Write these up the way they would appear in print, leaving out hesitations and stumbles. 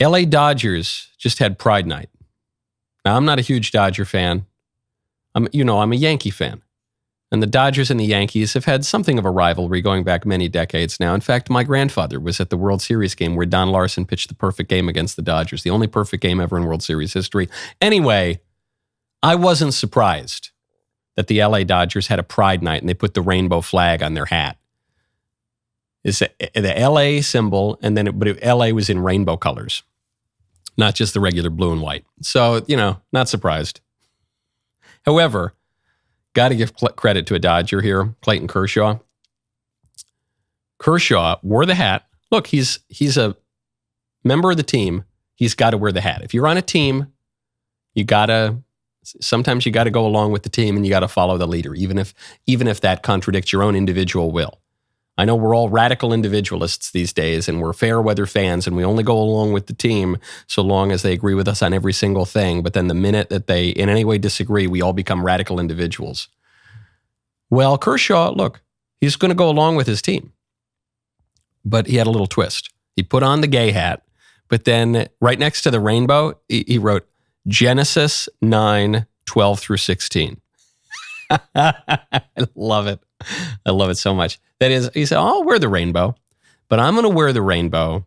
LA Dodgers just had Pride Night. Now, I'm not a huge Dodger fan. I'm a Yankee fan. And the Dodgers and the Yankees have had something of a rivalry going back many decades now. In fact, my grandfather was at the World Series game where Don Larson pitched the perfect game against the Dodgers, the only perfect game ever in World Series history. Anyway, I wasn't surprised that the LA Dodgers had a Pride Night and they put the rainbow flag on their hat. It's the LA symbol, and then LA was in rainbow colors, not just the regular blue and white. So, not surprised. However, got to give credit to a Dodger here, Clayton Kershaw. Kershaw wore the hat. Look, he's a member of the team. He's got to wear the hat. If you're on a team, sometimes you got to go along with the team and you got to follow the leader, even if that contradicts your own individual will. I know we're all radical individualists these days and we're fair weather fans and we only go along with the team so long as they agree with us on every single thing. But then the minute that they in any way disagree, we all become radical individuals. Well, Kershaw, look, he's going to go along with his team. But he had a little twist. He put on the gay hat, but then right next to the rainbow, he wrote Genesis 9:12-16. I love it. I love it so much. That is, he said, I'll wear the rainbow, but I'm going to wear the rainbow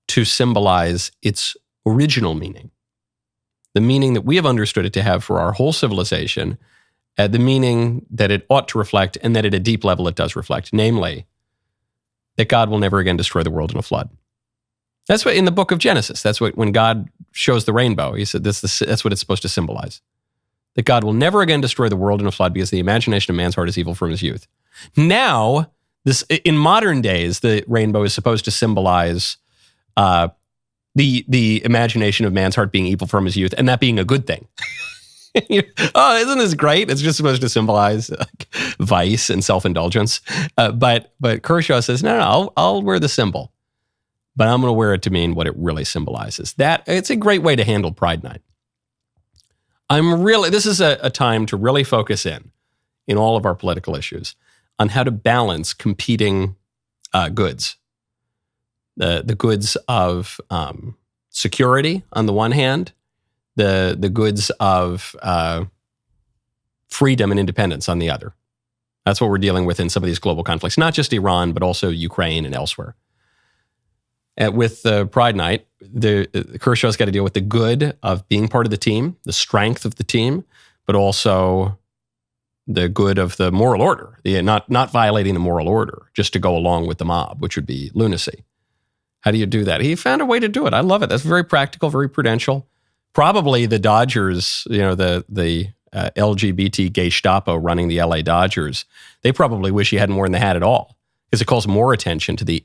to symbolize its original meaning. The meaning that we have understood it to have for our whole civilization, the meaning that it ought to reflect and that at a deep level it does reflect, namely, that God will never again destroy the world in a flood. That's what in the book of Genesis, that's what when God shows the rainbow, he said that's what it's supposed to symbolize. That God will never again destroy the world in a flood because the imagination of man's heart is evil from his youth. Now, in modern days, the rainbow is supposed to symbolize the imagination of man's heart being evil from his youth, and that being a good thing. Oh, isn't this great? It's just supposed to symbolize vice and self-indulgence. But Kershaw says, no, I'll wear the symbol, but I'm going to wear it to mean what it really symbolizes. It's a great way to handle Pride Night. This is a time to really focus in all of our political issues on how to balance competing goods. The goods of security on the one hand, the goods of freedom and independence on the other. That's what we're dealing with in some of these global conflicts, not just Iran, but also Ukraine and elsewhere. With Pride Night, Kershaw's got to deal with the good of being part of the team, the strength of the team, but also the good of the moral order, not violating the moral order, just to go along with the mob, which would be lunacy. How do you do that? He found a way to do it. I love it. That's very practical, very prudential. Probably the Dodgers, the LGBT Gestapo running the LA Dodgers, they probably wish he hadn't worn the hat at all because it calls more attention to the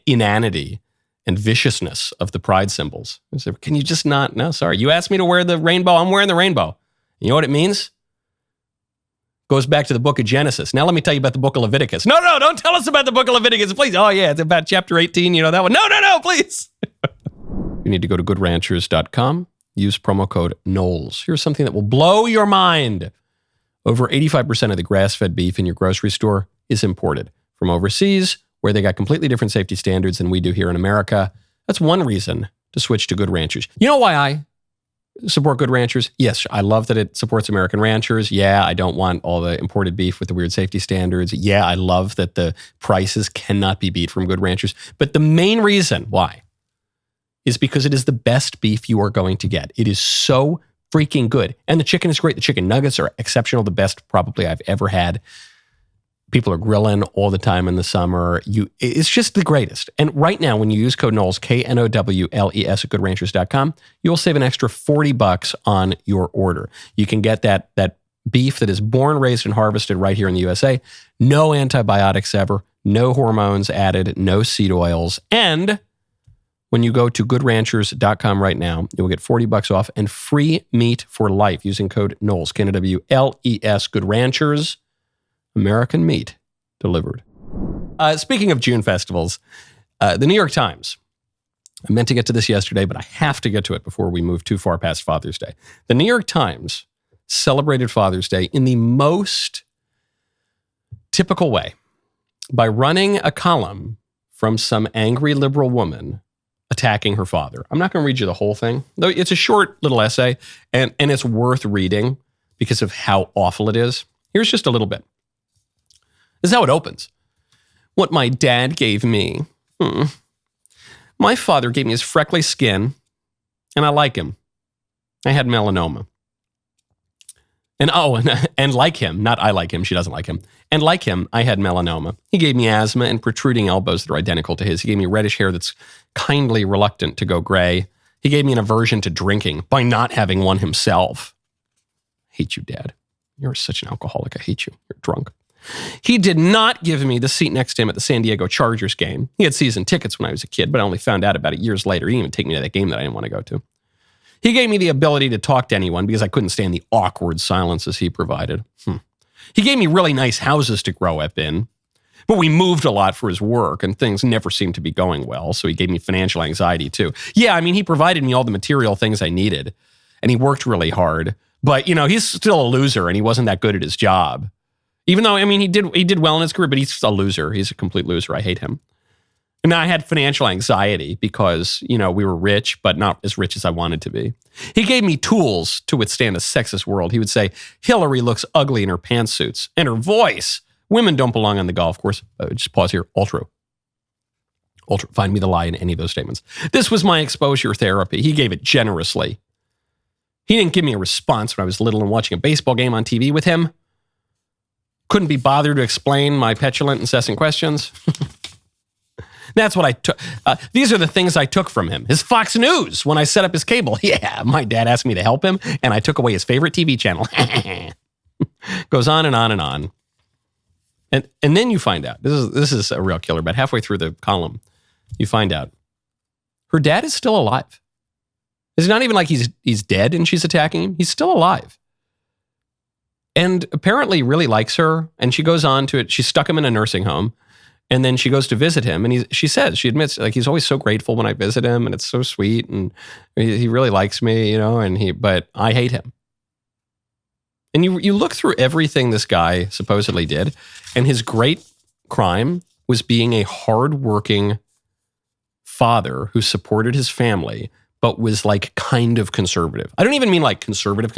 inanity and viciousness of the pride symbols. I said, can you just not? No, sorry. You asked me to wear the rainbow. I'm wearing the rainbow. You know what it means? Goes back to the book of Genesis. Now let me tell you about the book of Leviticus. No, don't tell us about the book of Leviticus, please. Oh yeah, it's about chapter 18. You know that one. No, please. You need to go to goodranchers.com. Use promo code Knowles. Here's something that will blow your mind. Over 85% of the grass-fed beef in your grocery store is imported from overseas, where they got completely different safety standards than we do here in America. That's one reason to switch to Good Ranchers. You know why I support Good Ranchers? Yes, I love that it supports American ranchers. Yeah, I don't want all the imported beef with the weird safety standards. Yeah, I love that the prices cannot be beat from Good Ranchers. But the main reason why is because it is the best beef you are going to get. It is so freaking good. And the chicken is great. The chicken nuggets are exceptional. The best probably I've ever had. People are grilling all the time in the summer. It's just the greatest. And right now, when you use code Knowles, KNOWLES at goodranchers.com, you'll save an extra $40 on your order. You can get that beef that is born, raised, and harvested right here in the USA. No antibiotics ever, no hormones added, no seed oils. And when you go to goodranchers.com right now, you'll get $40 off and free meat for life using code Knowles, KNOWLES, Good Ranchers. American meat delivered. Speaking of June festivals, the New York Times. I meant to get to this yesterday, but I have to get to it before we move too far past Father's Day. The New York Times celebrated Father's Day in the most typical way by running a column from some angry liberal woman attacking her father. I'm not going to read you the whole thing, though it's a short little essay, and it's worth reading because of how awful it is. Here's just a little bit. This is how it opens. What my dad gave me. My father gave me his freckly skin, and I like him. I had melanoma. And like him, not I like him, she doesn't like him. And like him, I had melanoma. He gave me asthma and protruding elbows that are identical to his. He gave me reddish hair that's kindly reluctant to go gray. He gave me an aversion to drinking by not having one himself. I hate you, Dad. You're such an alcoholic. I hate you. You're drunk. He did not give me the seat next to him at the San Diego Chargers game. He had season tickets when I was a kid, but I only found out about it years later. He didn't even take me to that game that I didn't want to go to. He gave me the ability to talk to anyone because I couldn't stand the awkward silences he provided. He gave me really nice houses to grow up in, but we moved a lot for his work and things never seemed to be going well, so he gave me financial anxiety too. Yeah, I mean, he provided me all the material things I needed, and he worked really hard, but, he's still a loser, and he wasn't that good at his job. Even though, I mean, he did well in his career, but he's a loser. He's a complete loser. I hate him. And I had financial anxiety because, we were rich, but not as rich as I wanted to be. He gave me tools to withstand a sexist world. He would say, Hillary looks ugly in her pantsuits. And her voice. Women don't belong on the golf course. Just pause here. All true. Find me the lie in any of those statements. This was my exposure therapy. He gave it generously. He didn't give me a response when I was little and watching a baseball game on TV with him. Couldn't be bothered to explain my petulant, incessant questions. That's what I took. These are the things I took from him. His Fox News, when I set up his cable. Yeah, my dad asked me to help him, and I took away his favorite TV channel. Goes on and on and on. And then you find out, this is a real killer, but halfway through the column, you find out her dad is still alive. It's not even like he's dead and she's attacking him. He's still alive. And apparently really likes her, and she goes on to it. She stuck him in a nursing home. And then she goes to visit him, and she admits, like, he's always so grateful when I visit him, and it's so sweet, and he really likes me, but I hate him. And you look through everything this guy supposedly did, and his great crime was being a hardworking father who supported his family, but was like kind of conservative. I don't even mean like conservative.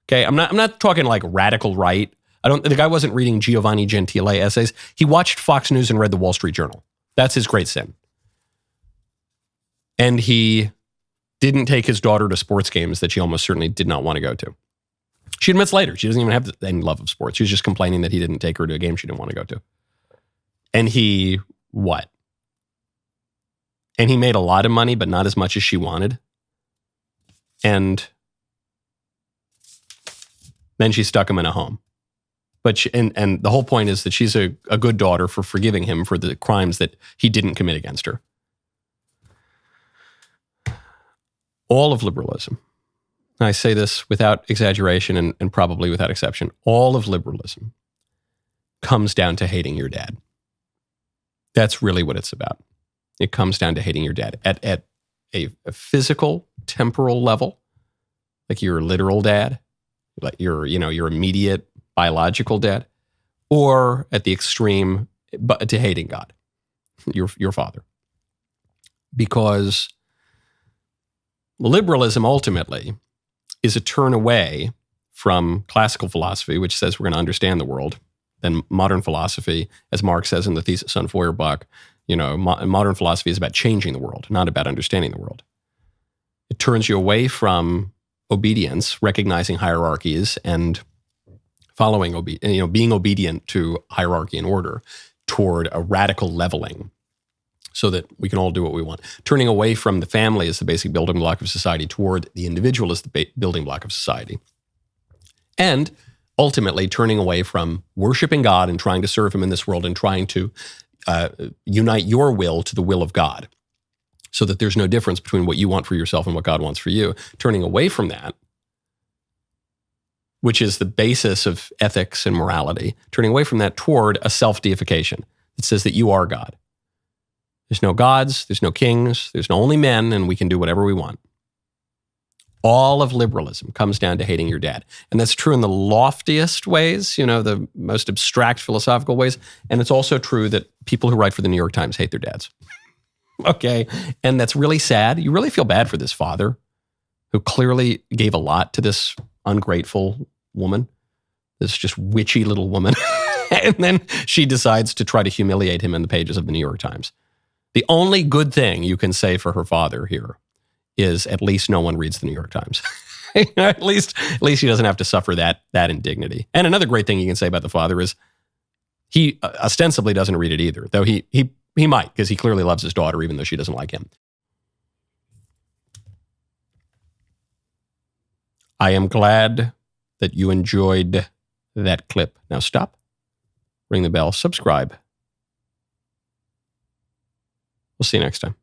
Okay, I'm not talking like radical right. The guy wasn't reading Giovanni Gentile essays. He watched Fox News and read the Wall Street Journal. That's his great sin. And he didn't take his daughter to sports games that she almost certainly did not want to go to. She admits later, she doesn't even have any love of sports. She was just complaining that he didn't take her to a game she didn't want to go to. And he, what? And he made a lot of money, but not as much as she wanted. And then she stuck him in a home. But and the whole point is that she's a good daughter for forgiving him for the crimes that he didn't commit against her. All of liberalism, I say this without exaggeration and probably without exception, all of liberalism comes down to hating your dad. That's really what it's about. It comes down to hating your dad at a physical, temporal level, like your literal dad, like your immediate biological dad, or at the extreme, but to hating God, your father. Because liberalism ultimately is a turn away from classical philosophy, which says we're going to understand the world, then modern philosophy, as Marx says in the thesis on Feuerbach, modern philosophy is about changing the world, not about understanding the world. It turns you away from obedience, recognizing hierarchies and following, being obedient to hierarchy and order, toward a radical leveling so that we can all do what we want. Turning away from the family as the basic building block of society toward the individual as the building block of society. And ultimately turning away from worshiping God and trying to serve him in this world and trying to unite your will to the will of God so that there's no difference between what you want for yourself and what God wants for you. Turning away from that, which is the basis of ethics and morality, turning away from that toward a self-deification that says that you are God. There's no gods, there's no kings, there's no only men, and we can do whatever we want. All of liberalism comes down to hating your dad. And that's true in the loftiest ways, the most abstract philosophical ways. And it's also true that people who write for the New York Times hate their dads. Okay. And that's really sad. You really feel bad for this father who clearly gave a lot to this ungrateful woman, this just witchy little woman. And then she decides to try to humiliate him in the pages of the New York Times. The only good thing you can say for her father here is at least no one reads the New York Times. at least he doesn't have to suffer that indignity. And another great thing you can say about the father is he ostensibly doesn't read it either, though he might, because he clearly loves his daughter, even though she doesn't like him. I am glad that you enjoyed that clip. Now stop, ring the bell, subscribe. We'll see you next time.